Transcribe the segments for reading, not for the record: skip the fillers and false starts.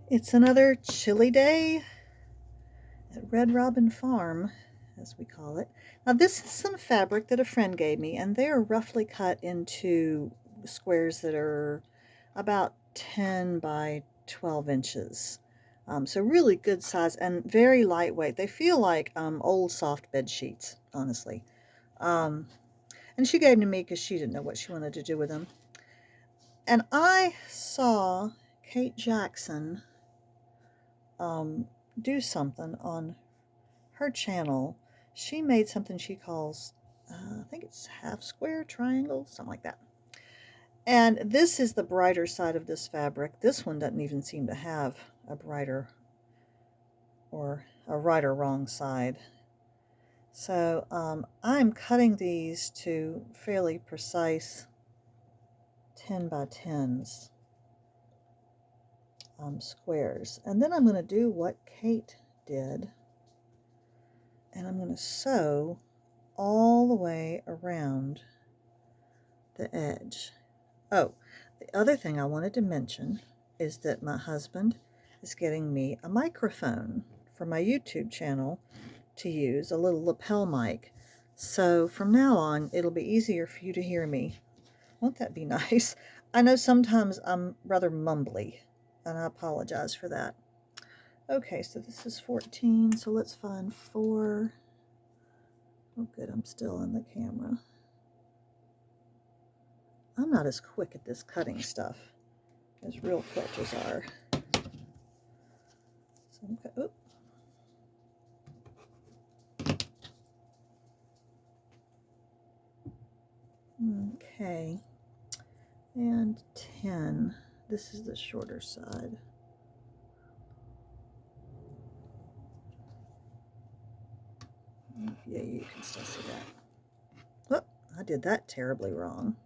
It's another chilly day at Red Robin Farm, as we call it. Now, this is some fabric that a friend gave me, and they are roughly cut into squares that are about 10 by 12 inches. So really good size and very lightweight. They feel like old soft bed sheets, honestly. Um, and she gave them to me because she didn't know what she wanted to do with them. And I saw Kate Jackson do something on her channel. She made something she calls, I think it's half square, triangle, something like that. And this is the brighter side of this fabric. This one doesn't even seem to have a brighter or a right or wrong side. So I'm cutting these to fairly precise 10 by 10s squares. And then I'm going to do what Kate did. And I'm going to sew all the way around the edge. Oh, the other thing I wanted to mention is that my husband is getting me a microphone for my YouTube channel to use, a little lapel mic. So from now on, it'll be easier for you to hear me. Won't that be nice? I know sometimes I'm rather mumbly, and I apologize for that. Okay, so this is 14, so let's find 4. Oh, good, I'm still on the camera. I'm not as quick at this cutting stuff as real quilters are. So okay, and 10. This is the shorter side. Yeah, you can still see that. Oh, I did that terribly wrong.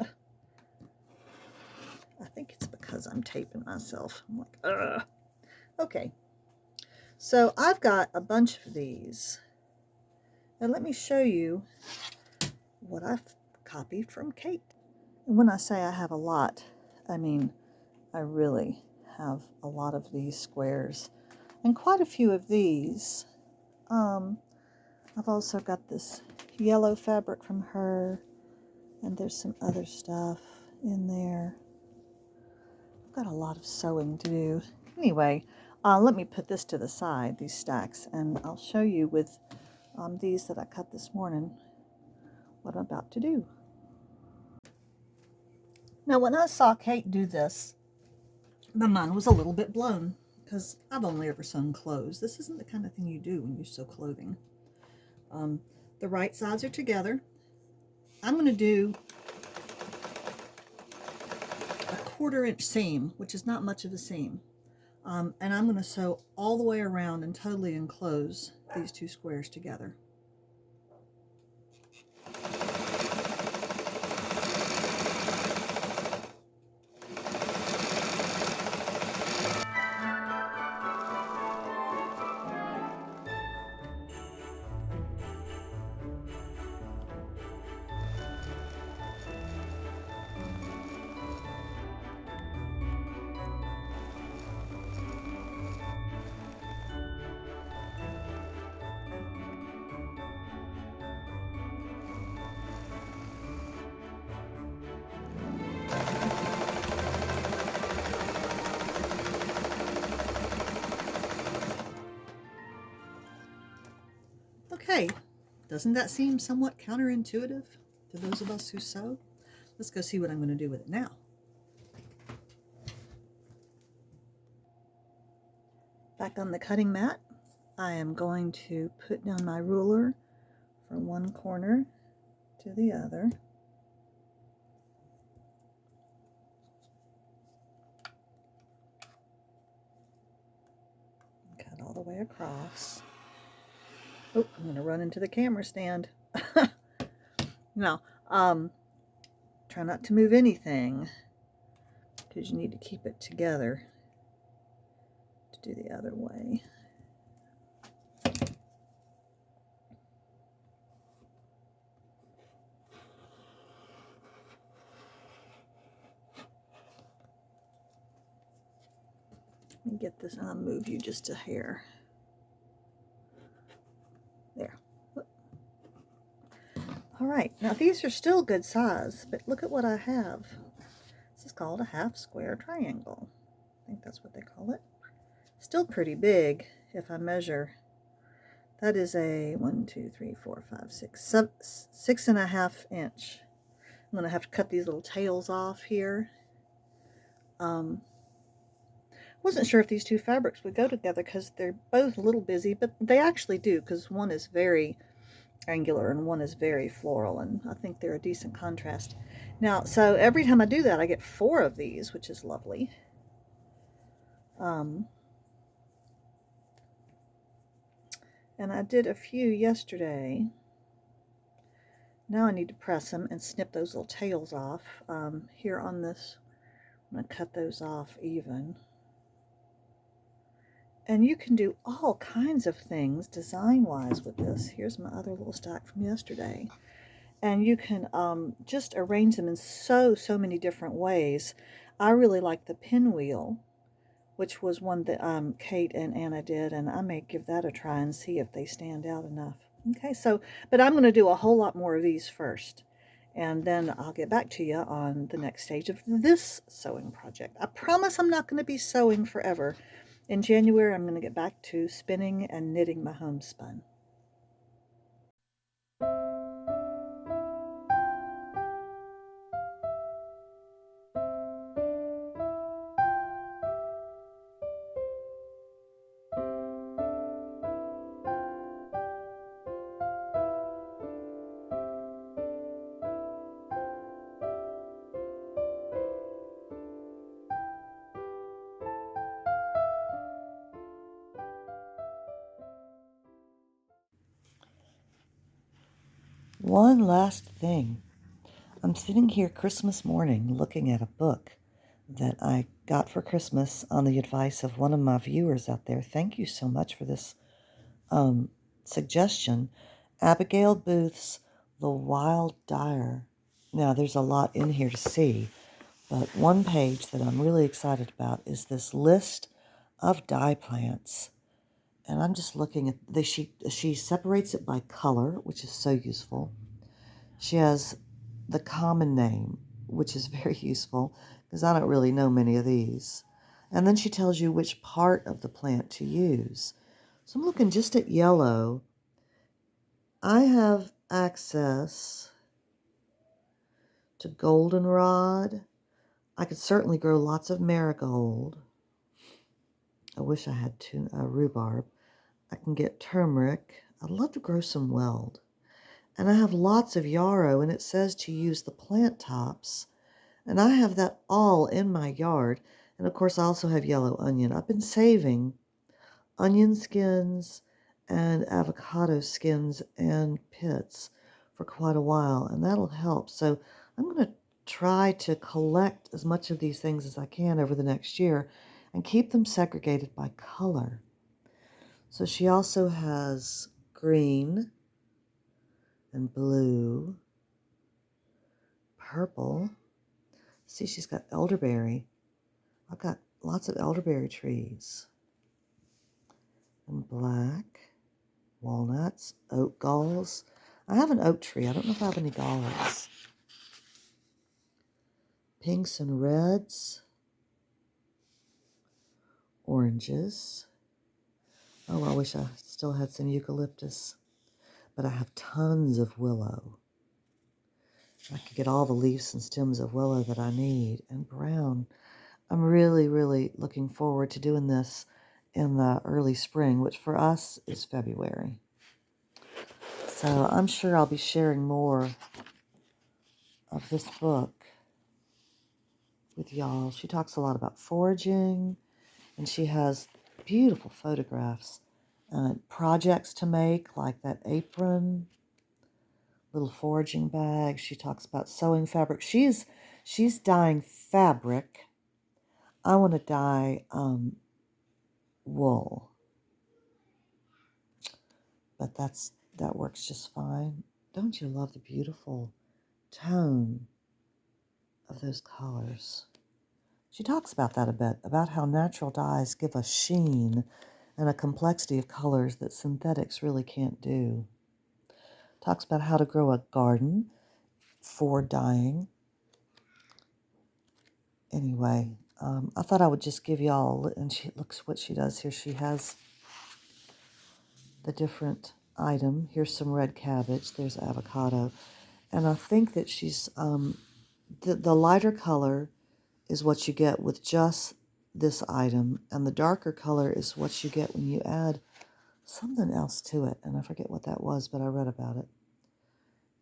I think it's because I'm taping myself. I'm like, ugh. Okay, so I've got a bunch of these. And let me show you what I've copied from Kate. And when I say I have a lot, I mean I really have a lot of these squares. And quite a few of these. I've also got this yellow fabric from her, and there's some other stuff in there. I've got a lot of sewing to do. Anyway, let me put this to the side, these stacks, and I'll show you with these that I cut this morning what I'm about to do. Now, when I saw Kate do this, my mind was a little bit blown because I've only ever sewn clothes. This isn't the kind of thing you do when you sew clothing. The right sides are together. I'm going to do a 1/4 inch seam, which is not much of a seam. And I'm going to sew all the way around and totally enclose these 2 squares together. Okay, doesn't that seem somewhat counterintuitive to those of us who sew? Let's go see what I'm going to do with it now. Back on the cutting mat, I am going to put down my ruler from one corner to the other. Cut all the way across. Oh, I'm going to run into the camera stand. Now, try not to move anything because you need to keep it together to do the other way. Let me get this, and I'll move you just a hair. There. All right, now these are still good size, but look at what I have. This is called a half square triangle. I think that's what they call it. Still pretty big if I measure. That is a 1, 2, 3, 4, 5, 6, 6.5 inch. I'm going to have to cut these little tails off here. Wasn't sure if these two fabrics would go together because they're both a little busy, but they actually do, because one is very angular and one is very floral, and I think they're a decent contrast. Now, so every time I do that, I get 4 of these, which is lovely. And I did a few yesterday. Now I need to press them and snip those little tails off. Here on this, I'm going to cut those off even. And you can do all kinds of things design-wise with this. Here's my other little stack from yesterday. And you can just arrange them in so many different ways. I really like the pinwheel, which was one that Kate and Anna did, and I may give that a try and see if they stand out enough. Okay, so, but I'm going to do a whole lot more of these first, and then I'll get back to you on the next stage of this sewing project. I promise I'm not going to be sewing forever. In January, I'm going to get back to spinning and knitting my homespun. One last thing. I'm sitting here Christmas morning looking at a book that I got for Christmas on the advice of one of my viewers out there. Thank you so much for this suggestion. Abigail Booth's The Wild Dyer. Now, there's a lot in here to see, but one page that I'm really excited about is this list of dye plants. And I'm just looking at she separates it by color, which is so useful. She has the common name, which is very useful because I don't really know many of these. And then she tells you which part of the plant to use. So I'm looking just at yellow. I have access to goldenrod. I could certainly grow lots of marigold. I wish I had rhubarb. I can get turmeric. I'd love to grow some weld. And I have lots of yarrow, and it says to use the plant tops. And I have that all in my yard. And of course, I also have yellow onion. I've been saving onion skins and avocado skins and pits for quite a while, and that'll help. So I'm going to try to collect as much of these things as I can over the next year and keep them segregated by color. So she also has green and blue, purple. See, she's got elderberry. I've got lots of elderberry trees. And black, walnuts, oak galls. I have an oak tree. I don't know if I have any galls. Pinks and reds. Oranges. Oh, I wish I still had some eucalyptus. But I have tons of willow. I could get all the leaves and stems of willow that I need. And brown. I'm really, really looking forward to doing this in the early spring, which for us is February. So I'm sure I'll be sharing more of this book with y'all. She talks a lot about foraging, and she has beautiful photographs, projects to make, like that apron, little foraging bag. She talks about sewing fabric. She's dyeing fabric. I want to dye wool, but that works just fine. Don't you love the beautiful tone of those colors? She talks about that a bit, about how natural dyes give a sheen and a complexity of colors that synthetics really can't do. Talks about how to grow a garden for dyeing. Anyway, I thought I would just give y'all, and she looks what she does here. She has the different item. Here's some red cabbage. There's avocado. And I think that she's, the lighter color is what you get with just this item, and the darker color is what you get when you add something else to it. And I forget what that was, but I read about it.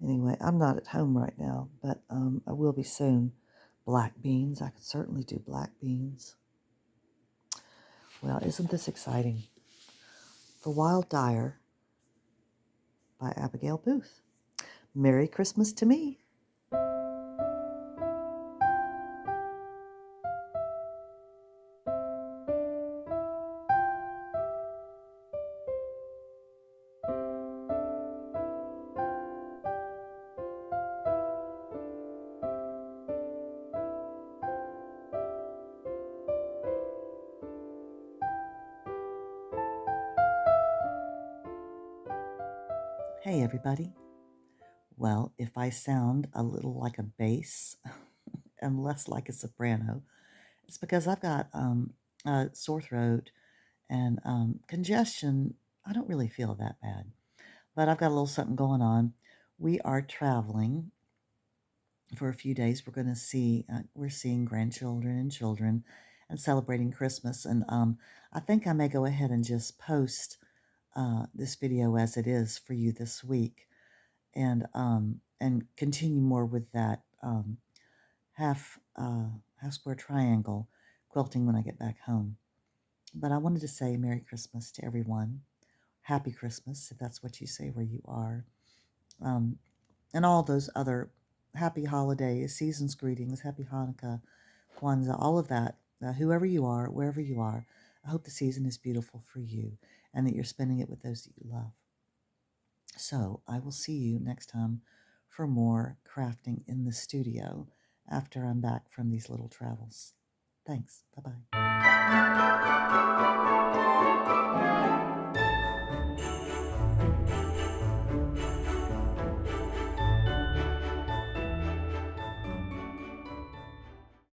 Anyway, I'm not at home right now, but I will be soon. Black beans. I could certainly do black beans. Well, isn't this exciting? The Wild Dyer by Abigail Booth. Merry Christmas to me. Hey, everybody. Well, if I sound a little like a bass and less like a soprano, it's because I've got a sore throat and congestion. I don't really feel that bad, but I've got a little something going on. We are traveling for a few days. We're going to see, we're seeing grandchildren and children and celebrating Christmas. And I think I may go ahead and just post this video as it is for you this week, and continue more with that half square triangle quilting when I get back home. But I wanted to say Merry Christmas to everyone. Happy Christmas, if that's what you say where you are. And all those other happy holidays, season's greetings, happy Hanukkah, Kwanzaa, all of that. Whoever you are, wherever you are, I hope the season is beautiful for you and that you're spending it with those that you love. So I will see you next time for more crafting in the studio after I'm back from these little travels. Thanks. Bye-bye.